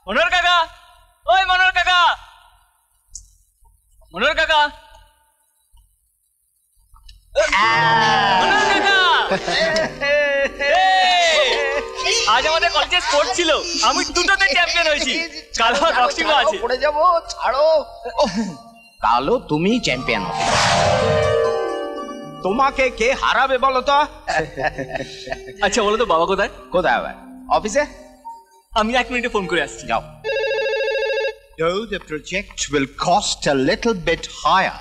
মনোহর কাকা, ওই মনোহর কাকা, মনোহর কাকা, মনোহর কাকা। আজ আমাদের কলেজে স্পোর্টস ছিল, আমি দুটোতে চ্যাম্পিয়ন হয়েছি। কাল আমার বক্সিংও আছে। পড়ে যাবো, ছাড়ো। কালও তুমি চ্যাম্পিয়ন হবে। তোমাকে কে হারাবে বলো তো? আচ্ছা বলো তো বাবা কোথায়? কোথায় আবার? অফিসে। আমি 1 মিনিটে ফোন করে আসছি। যাও। Though the project will cost a little bit higher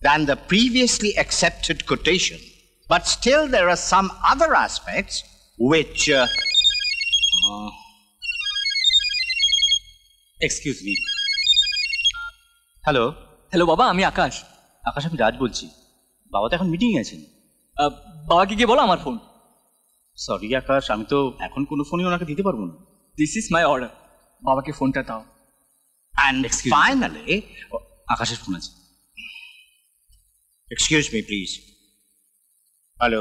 than the previously accepted quotation, but still there are some other aspects which excuse me. Hello hello বাবা, আমি আকাশ। আকাশ, আমি রাজ বলছি। বাবা তো এখন মিটিং আছেন। বাবাকে গিয়ে বলো আমার ফোন। সরি আকাশ, আমি তো এখন কোনো ফোনই ওনাকে দিতে পারবো না। This is my order. বাবাকে ফোনটা দাও। and finally আকাশের ফোন আছে। excuse me please. Hello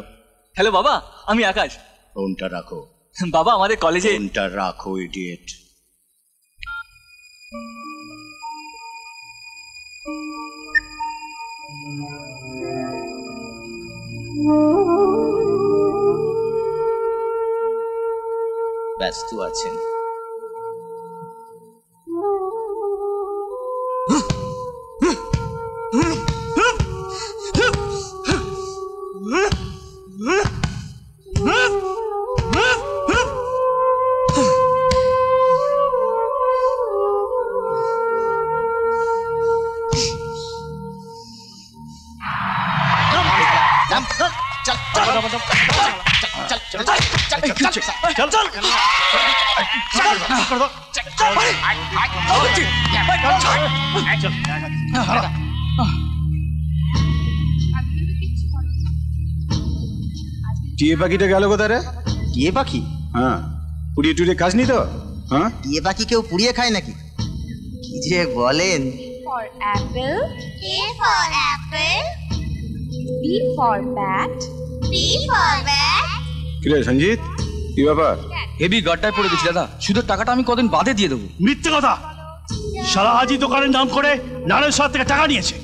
hello বাবা, আমি আকাশ। ফোনটা রাখো বাবা, আমাদের কলেজে। ফোনটা রাখো ইডিয়েট। ব্যস্ত আছেন? টিয়ে পাখিটা গেল কোথায় রে? টিয়ে পাখি? হ্যাঁ, পুড়িয়ে টুড়িয়ে খাসনি তো? হ্যাঁ, টিয়ে পাখি কেউ পুড়িয়ে খায় নাকি? কি যে বলেন। For apple, A for apple, B for bat, B for bat. কিরে সঞ্জিত, কি ব্যাপার? হেভি গাড্ডায় পড়ে গেছি দাদা, সুদের টাকাটা আমি কদিন বাদে দিয়ে দেবো। মিথ্যে কথা! শালা আজই দোকানের নাম করে নারায়ণ সাহেব থেকে টাকা নিয়েছে।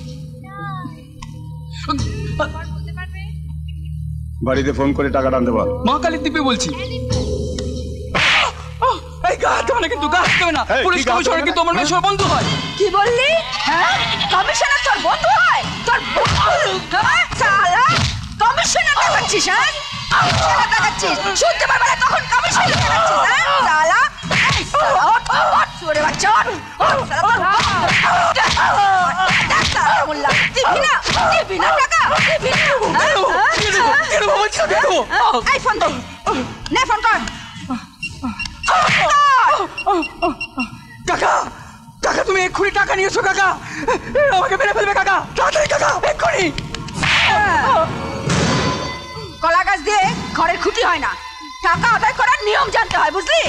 বাড়িতে ফোন করে টাকাটা আনতে বল। মা কালীর দ্বীপে বলছি। এই গা হাতে মানে কিন্তু গা হাতে না, পুলিশ কমিশনার কিন্তু আমার মেয়ে সব বন্ধু হয়। কি বললি? হ্যাঁ, কমিশনার তোর বন্ধু হয়? তোর শালা কমিশনার দেখাচ্ছিস? হ্যাঁ, কমিশনার দেখাচ্ছিস? শুনতে পারবে না তখন কমিশনার দেখাচ্ছিস? হ্যাঁ শালা, এই শালা ওঠ চোরে বাচ্চা, ওঠ শালা। দেখ শালা মোল্লা, দিবি না টাকা, দিবি না। এই ফোন দে, নে ফোন কর। কাকা, কাকা তুমি এক্ষুনি টাকা নিয়েছো কাকা, আমাকে মেরে ফেলবে কাকা, তাড়াতাড়ি কাকা, এক্ষুনি। কলা গাছ দিয়ে ঘরের খুঁটি হয় না, টাকা আদায় করার নিয়ম জানতে হয়, বুঝলি?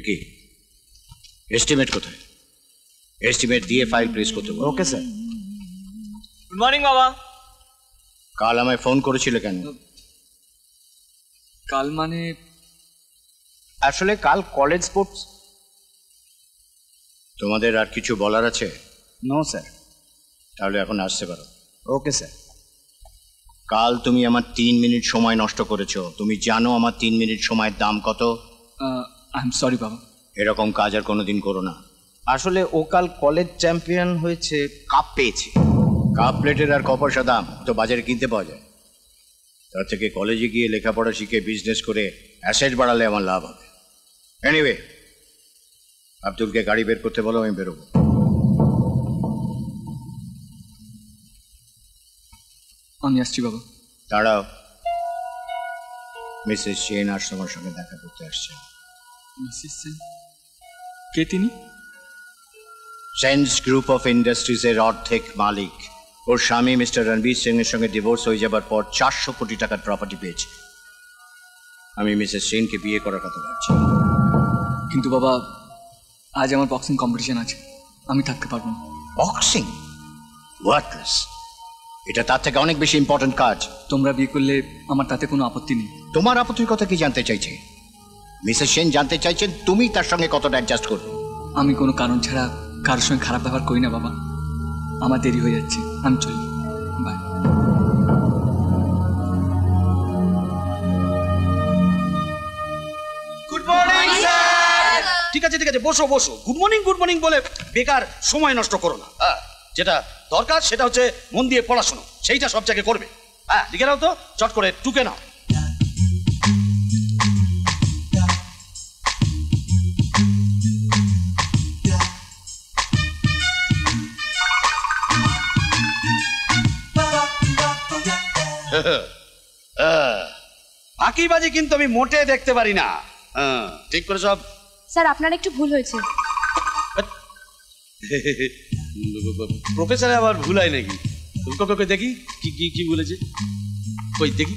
কি এস্টিমেট কোথায়? এস্টিমেট দিয়ে ফাইল প্লেস করতে বল। Okay sir. গুড মর্নিং বাবা। কাল আমায় ফোন করেছিল কেন? কাল মানে আসলে কাল কলেজ স্পোর্টস। তোমাদের আর কিছু বলার আছে? No sir. তাহলে এখন আসতে পারো। Okay sir. কাল তুমি আমার 3 মিনিট সময় নষ্ট করেছো। তুমি জানো আমার 3 মিনিট সময়ের দাম কত? আই এম সরি বাবা। এরকম কাজ আর কোনোদিন করো না। আসলে ও কাল কলেজ চ্যাম্পিয়ন হয়েছে, কাপ পেয়েছে। কাপ প্লেটের আর কপয়সা দাম তো বাজারে কিনতে পাওয়া যায়। তার থেকে কলেজে গিয়ে লেখাপড়া শিখে বিজনেস করে অ্যাসেট বাড়ালে আমার লাভ হবে। এনিওয়ে, আব্দুলকে গাড়ি বের করতে বলো, আমি বেরোবো। আমি আসছি বাবা। দাঁড়াও, মিসেস সেন আর তোমার সঙ্গে দেখা করতে আসছে। মিসেস সেন? কে তিনি? সেন্স গ্রুপ অফ ইন্ডাস্ট্রিজের অর্ধেক মালিক। ওর স্বামী মিস্টার রণবীর সিং এর সঙ্গে ডিভোর্স হয়ে যাবার পর 400 কোটি টাকার প্রপার্টি পেয়েছে। আমি মিসেস সেনকে বিয়ে করার কথা ভাবছি। কিন্তু বাবা, আজ আমার বক্সিং কম্পিটিশন আছে, আমি থাকতে পারবো না। বক্সিং? ওয়ার্থলেস। এটা তার থেকে অনেক বেশি ইম্পর্টেন্ট কাজ। তোমরা বিয়ে করলে আমার তাতে কোনো আপত্তি নেই। তোমার আপত্তির কথা কি জানতে চাইছে? মিসেস সেন জানতে চাইছেন তুমি তার সঙ্গে কতটা অ্যাডজাস্ট করবে। আমি কোনো কারণ ছাড়া কারোর সঙ্গে খারাপ ব্যবহার করি না বাবা। আমার দেরি হয়ে যাচ্ছে, আমি চলি, বাই। ঠিক আছে ঠিক আছে, বসো বসো। গুড মর্নিং বলে বেকার সময় নষ্ট করো না। যেটা দরকার সেটা হচ্ছে মন দিয়ে পড়াশোনা, সেইটা সব জায়গায় করবে। হ্যাঁ, লিখে নাও তো, চট করে টুকে নাও। ফাঁকিবাজি কিন্তু আমি মোটে দেখতে পারি না। ঠিক করে সব। স্যার আপনার একটু ভুল হয়েছে। প্রফেসরে আবার ভুল হয় নাকি? দেখি কি কি কি বলেছে, ওই দেখি।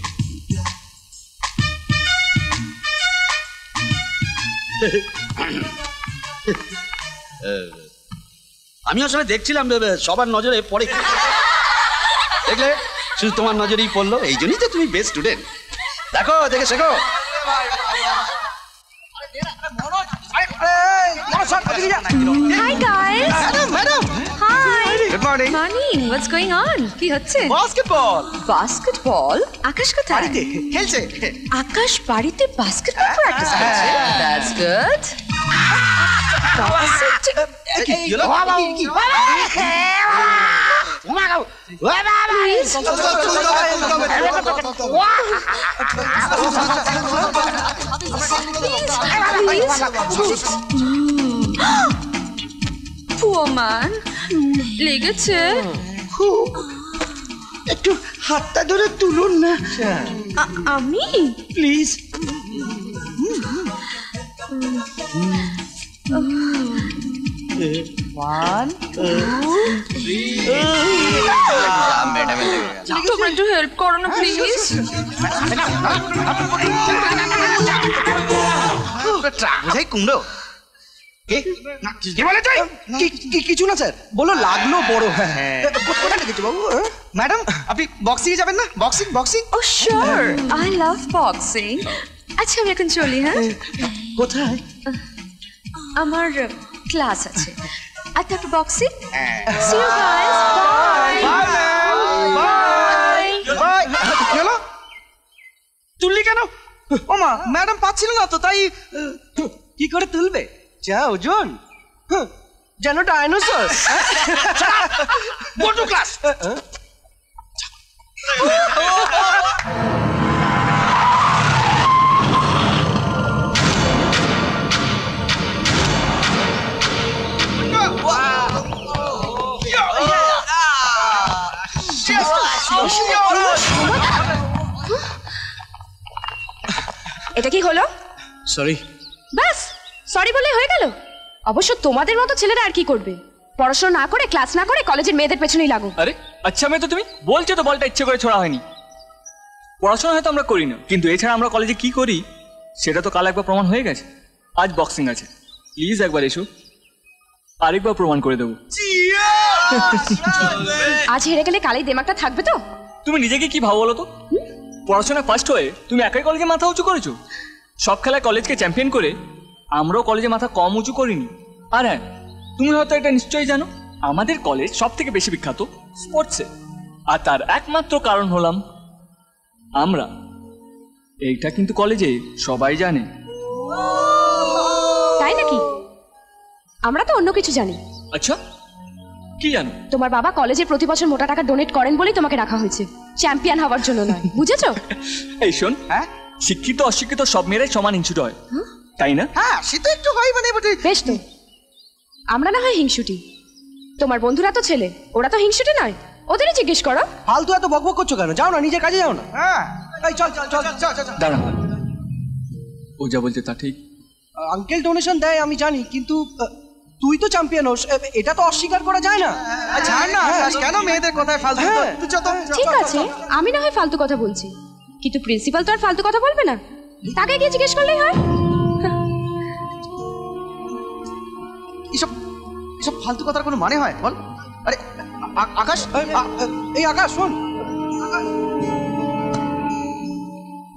আমি আসলে দেখছিলাম সবার নজরে পড়ে, দেখলে শুধু তোমার নজরেই পড়লো, এই জন্যই তো তুমি বেস্ট স্টুডেন্ট। দেখো, দেখে শেখো। Hi guys. Madam, Hi. Good morning. Morning. What's going on? কি হচ্ছে? Basketball basketball? আকাশ কোথায়? খেলছে। আকাশ বাড়িতে বাস্কেটবল প্র্যাকটিস করছে। That's good. Poor man. লেগেছে? একটু হাতটা ধরে তুলুন না আমি? প্লিজ। তোমরা একটু হেল্প করো না প্লিজ। বুঝাই কুমড়ো। কিছু না স্যার, বলো লাগলো বড়। কোথায় দেখেছো বাবু? ম্যাডাম, আপনি বক্সিং যাবেন না? Boxing. Oh sure. I love boxing. আচ্ছা আমি এখন চলি। হ্যাঁ, কোথায়? আমার ক্লাস আছে। আর তারপর boxing. See you guys. Bye. চলো। তুললি কেন? ও মা, ম্যাডাম পাচ্ছিল না তো, তাই। কি করে তুলবে? যা ওজন, যেন ডাইনোসর। Go to class. এটা কি হলো? সরি। বাস সরি বলে হয়ে গেল? অবশ্য তোমাদের মতো ছেলেরা আর কি করবে? পড়াশোনা না করে, ক্লাস না করে কলেজের মেয়েদের পেছনেই লাগো। আরে আচ্ছা, মেয়ে তো তুমি বলছো তো বলটা ইচ্ছে করে ছোড়া হয়নি। পড়াশোনা হয়তো আমরা করি না, কিন্তু এছাড়া আমরা কলেজে কি করি সেটা তো কাল একবার প্রমাণ হয়ে গেছে। আজ বক্সিং আছে, প্লিজ একবার এসো, আরেকবার প্রমাণ করে দেবো। আজ হেরে গেলে কালেই দেমাকটা থাকবে তো? তুমি নিজেকে কি ভাবো বলো তো? পড়াশোনায় ফার্স্ট হয়ে তুমি একাই কলেজে মাথা উঁচু করেছো। সব খেলায় কলেজকে চ্যাম্পিয়ন করে আমরাও কলেজে মাথা কম উঁচু করিনি। আর হ্যাঁ, তুমি হয়তো এটা নিশ্চয়ই জানো, আমাদের কলেজ সব থেকে বেশি বিখ্যাত স্পোর্টসে, আর তার একমাত্র কারণ হলাম আমরা। এইটা কিন্তু কলেজে সবাই জানে। তাই নাকি? আমরা তো অন্য কিছু জানি। আচ্ছা, কি জানো? তোমার বাবা কলেজে প্রতি বছর মোটা টাকা ডোনেট করেন বলেই তোমাকে রাখা হয়েছে, চ্যাম্পিয়ন হওয়ার জন্য নয়। বুঝেছো? এই শোন, শিক্ষিত অশিক্ষিত সব মেয়েরাই সমান হিংসুটে হয়, তাই না? হ্যাঁ, সে তো একটু হয়, মানে বেশ তো, আমরা না হয় হিংসুটি, তোমার বন্ধুরা তো ছেলে, ওরা তো হিংসুটি নয়। ওদেরই জিজ্ঞেস করো। ফালতু এত বকবক করছো কেন? যাও না, নিজের কাজে যাও না। হ্যাঁ, এই চল। দাঁড়া, ও যা বলছে তা ঠিক। আঙ্কেল ডোনেশন দেয় আমি জানি, কিন্তু তুই তো চ্যাম্পিয়ন হোস, এটা তো অস্বীকার করা যায় না। ছাড় না, কেন মেয়েদের কথায় ফালতু? ঠিক আছে, আমি না হয় ফালতু কথা বলছি, কিন্তু প্রিন্সিপাল তো আর ফালতু কথা বলবে না, তাকে গিয়ে জিজ্ঞেস করলেই হয়। এসব ফালতু কথার কোনো মানে হয় বল? আরে আকাশ, এই আকাশ শোন।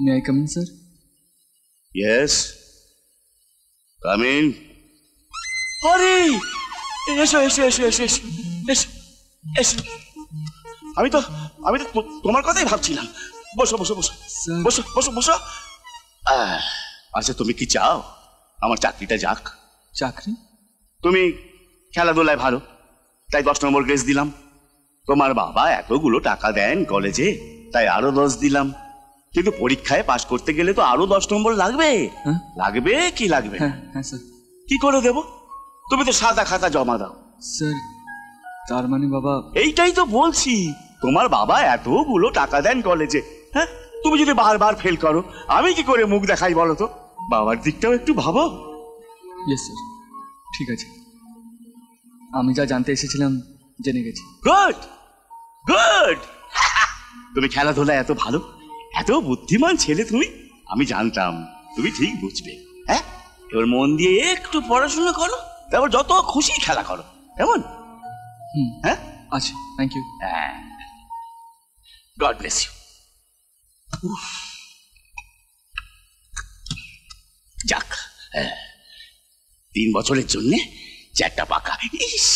May I come in sir? Yes, come in. আরে এসো এসো এসো এসো এসো এসো এসো। আমি তো তোমার কথাই ভাবছিলাম। বসো বসো বসো বসো বসো বসো। আচ্ছা তুমি কি চাও আমার চাকরিটা যাক? চাকরি? তুমি খেলাধুলায় ভালো, তাই 10 নম্বর গ্রেস দিলাম। তোমার বাবা এতগুলো টাকা দেন কলেজে, তাই আরো 10 দিলাম। কিন্তু পরীক্ষায় পাশ করতে গেলে তো আরো 10 নম্বর লাগবে। লাগবে কি লাগবে? হ্যাঁ স্যার। কি করে দেব? তুমি তো সাদা খাতা জমা দাও। স্যার তার মানে বাবা? এইটাই তো বলছি, তোমার বাবা এতগুলো টাকা দেন কলেজে, হ্যাঁ তুমি যদি বারবার ফেল করো আমি কি করে মুখ দেখাই বলো তো? বাবার দিকটাও একটু ভাবো। ইয়েস স্যার, ঠিক আছে, আমি যা জানতে এসেছিলাম জেনে গেছি। Good good. তুমি খেলাধুলা এত ভালো, এত বুদ্ধিমান ছেলে তুমি, আমি জানতাম তুমি ঠিক বুঝবে। হ্যাঁ এবার মন দিয়ে একটু পড়াশোনা করো, তারপর যত খুশি খেলা করো, কেমন? হ্যাঁ আচ্ছা, thank you. God bless you. যাক 3 বছরের জন্য 4টা পাকা। ইস,